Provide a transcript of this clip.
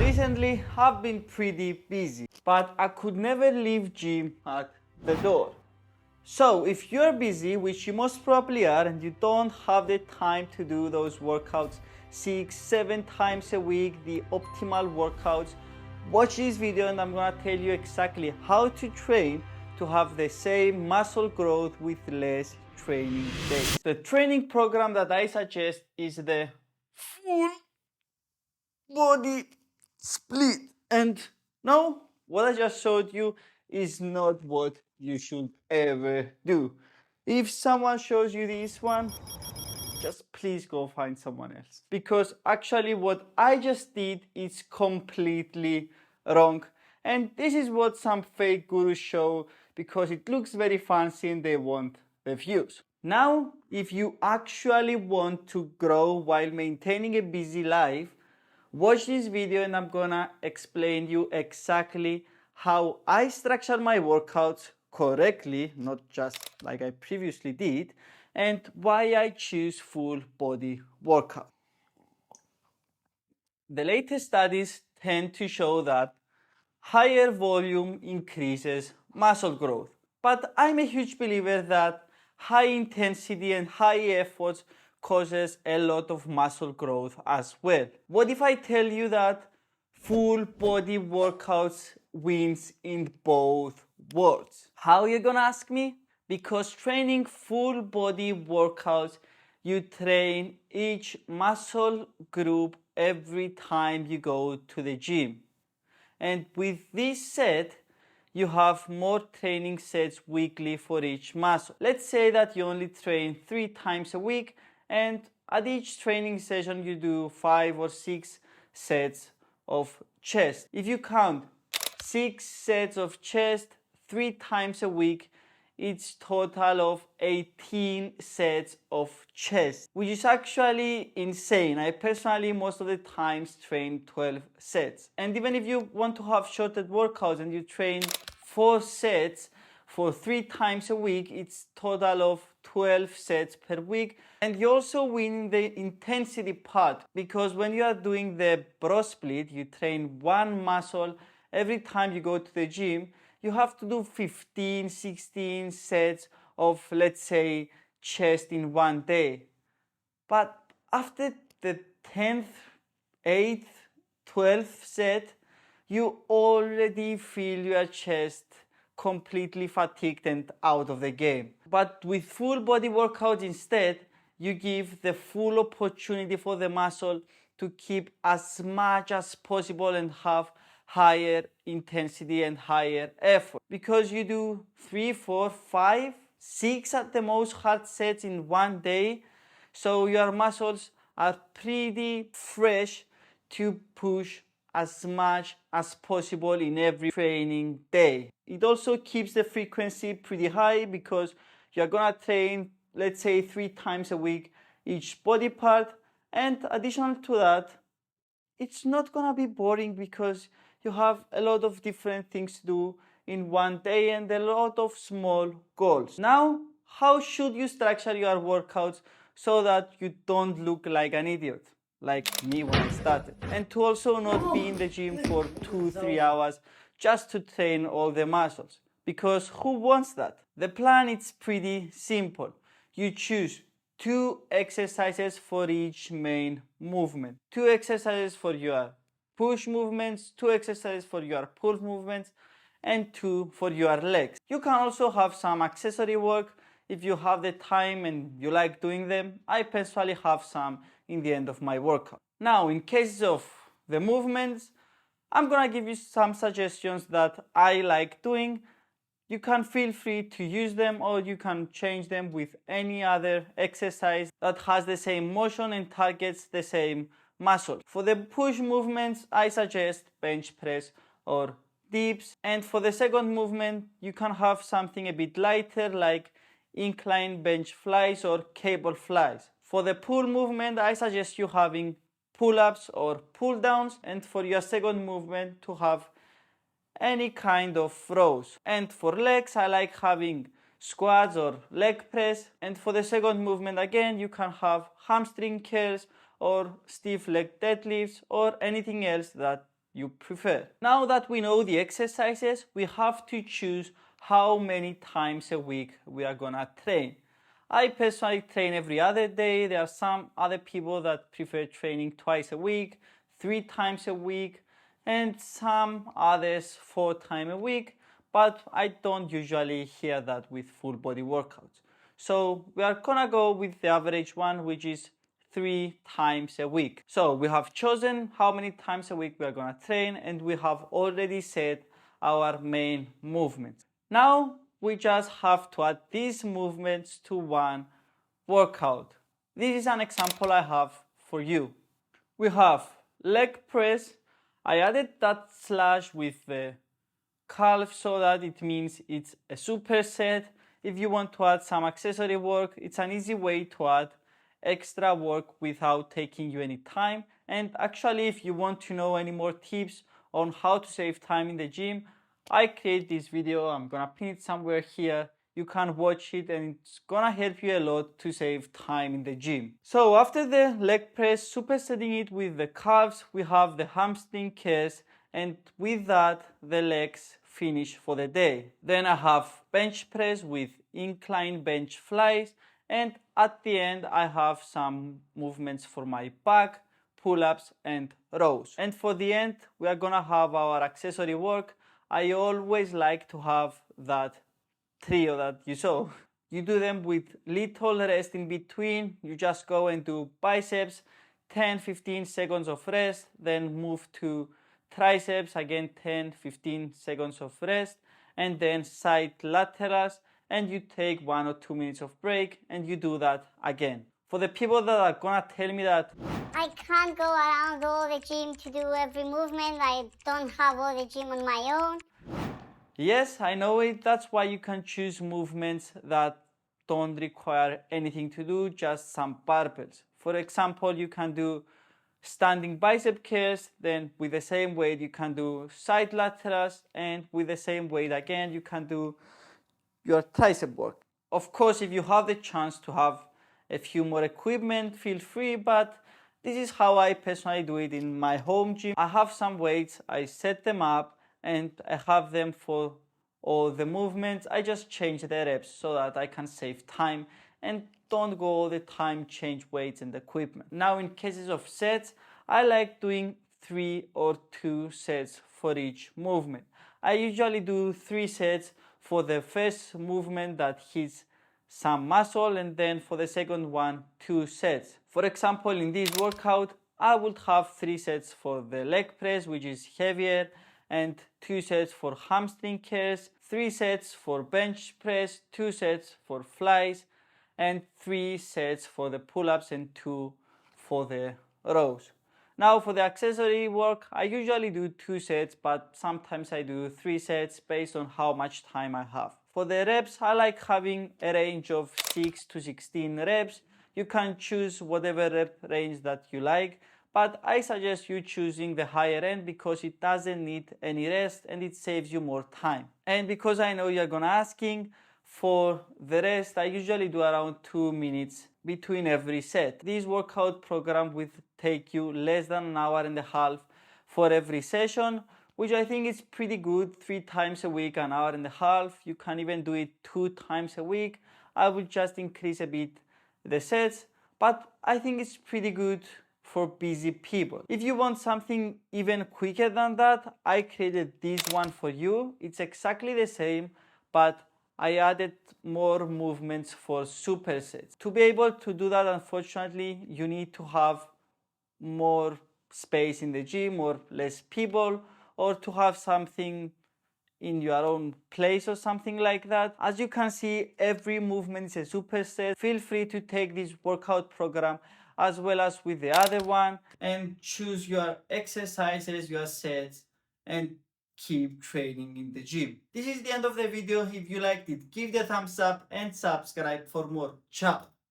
Recently, I've been pretty busy, but I could never leave gym at the door. So if you're busy, which you most probably are, and you don't have the time to do those workouts 6-7 times a week, the optimal workouts, watch this video and I'm gonna tell you exactly how to train to have the same muscle growth with less training days. The training program that I suggest is the full body split. And no, what I just showed you is not what you should ever do. If someone shows you this one, just please go find someone else. Because actually what I just did is completely wrong. And this is what some fake gurus show because it looks very fancy and they want the views. Now, if you actually want to grow while maintaining a busy life, watch this video and I'm gonna explain you exactly how I structure my workouts correctly, not just like I previously did, and why I choose full body workout. The latest studies tend to show that higher volume increases muscle growth. But I'm a huge believer that high intensity and high efforts causes a lot of muscle growth as well. What if I tell you that full body workouts wins in both worlds? How are you gonna ask me? Because training full body workouts, you train each muscle group every time you go to the gym. And with this set, you have more training sets weekly for each muscle. Let's say that you only train 3 times a week, and at each training session you do 5 or 6 sets of chest. If you count 6 sets of chest 3 times a week, it's total of 18 sets of chest, which is actually insane. I personally most of the times train 12 sets. And even if you want to have shorter workouts and you train 4 sets for 3 times a week, it's total of 12 sets per week. And you also win the intensity part, because when you are doing the bro split, you train one muscle every time you go to the gym. You have to do 15, 16 sets of, let's say, chest in one day. But after the 10th, 8th, 12th set, you already feel your chest completely fatigued and out of the game. But with full body workouts instead, you give the full opportunity for the muscle to keep as much as possible and have higher intensity and higher effort, because you do 3, 4, 5, 6 at the most hard sets in one day, so your muscles are pretty fresh to push as much as possible in every training day. It also keeps the frequency pretty high because you're gonna train, let's say, 3 times a week each body part, and additional to that, it's not gonna be boring because you have a lot of different things to do in one day and a lot of small goals. Now, how should you structure your workouts so that you don't look like an idiot, like me when I started? And to also not be in the gym for 2-3 hours just to train all the muscles, because who wants that? The plan is pretty simple. You choose 2 exercises for each main movement. 2 exercises for your push movements, 2 exercises for your pull movements, and 2 for your legs. You can also have some accessory work if you have the time and you like doing them. I personally have some in the end of my workout. Now, in cases of the movements, I'm gonna give you some suggestions that I like doing. You can feel free to use them, or you can change them with any other exercise that has the same motion and targets the same muscle. For the push movements, I suggest bench press or dips. And for the second movement, you can have something a bit lighter like incline bench flies or cable flies. For the pull movement, I suggest you having pull-ups or pull-downs. And for your second movement, to have any kind of rows. And for legs, I like having squats or leg press. And for the second movement, again, you can have hamstring curls or stiff leg deadlifts or anything else that you prefer. Now that we know the exercises, we have to choose how many times a week we are gonna train. I personally train every other day. There are some other people that prefer training twice a week, 3 times a week, and some others 4 times a week, but I don't usually hear that with full body workouts. So we are gonna go with the average one, which is 3 times a week. So we have chosen how many times a week we are gonna train, and we have already set our main movements. Now we just have to add these movements to one workout. This is an example I have for you. We have leg press. I added that slash with the calf so that it means it's a superset. If you want to add some accessory work, it's an easy way to add extra work without taking you any time. And actually, if you want to know any more tips on how to save time in the gym, I create this video. I'm gonna pin it somewhere here. You can watch it and it's gonna help you a lot to save time in the gym. So after the leg press, supersetting it with the calves, we have the hamstring curls, and with that the legs finish for the day. Then I have bench press with incline bench flies, and at the end I have some movements for my back, pull-ups and rows. And for the end we are gonna have our accessory work. I always like to have that trio that you saw. You do them with little rest in between. You just go and do biceps, 10-15 seconds of rest, then move to triceps, again 10-15 seconds of rest, and then side laterals, and you take 1 or 2 minutes of break and you do that again. For the people that are gonna tell me that I can't go around all the gym to do every movement, I don't have all the gym on my own. yes, I know it. That's why you can choose movements that don't require anything to do, just some barbells. For example, you can do standing bicep curls, then with the same weight you can do side laterals, and with the same weight again you can do your tricep work. Of course, if you have the chance to have a few more equipment, feel free, but this is how I personally do it in my home gym. I have some weights, I set them up, and I have them for all the movements. I just change the reps so that I can save time and don't go all the time change weights and equipment. Now in cases of sets, I like doing 3 or 2 sets for each movement. I usually do 3 sets for the first movement that hits some muscle, and then for the second one 2 sets. For example, in this workout I would have 3 sets for the leg press, which is heavier, and 2 sets for hamstring curls, 3 sets for bench press, 2 sets for flies, and 3 sets for the pull-ups and 2 for the rows. Now for the accessory work, I usually do 2 sets, but sometimes I do 3 sets based on how much time I have. For the reps, I like having a range of 6 to 16 reps. You can choose whatever rep range that you like, but I suggest you choosing the higher end because it doesn't need any rest and it saves you more time. And because I know you're gonna asking, for the rest, I usually do around 2 minutes between every set. This workout program will take you less than an hour and a half for every session, which I think is pretty good. 3 times a week, an hour and a half. You can even do it 2 times a week. I will just increase a bit the sets, but I think it's pretty good for busy people. If you want something even quicker than that, I created this one for you. It's exactly the same, but I added more movements for supersets. To be able to do that, unfortunately, you need to have more space in the gym or less people, or to have something in your own place or something like that. As you can see, every movement is a superset. Feel free to take this workout program as well as with the other one and choose your exercises, your sets, and keep training in the gym. This is the end of the video. If you liked it, give it a thumbs up and subscribe for more. Ciao!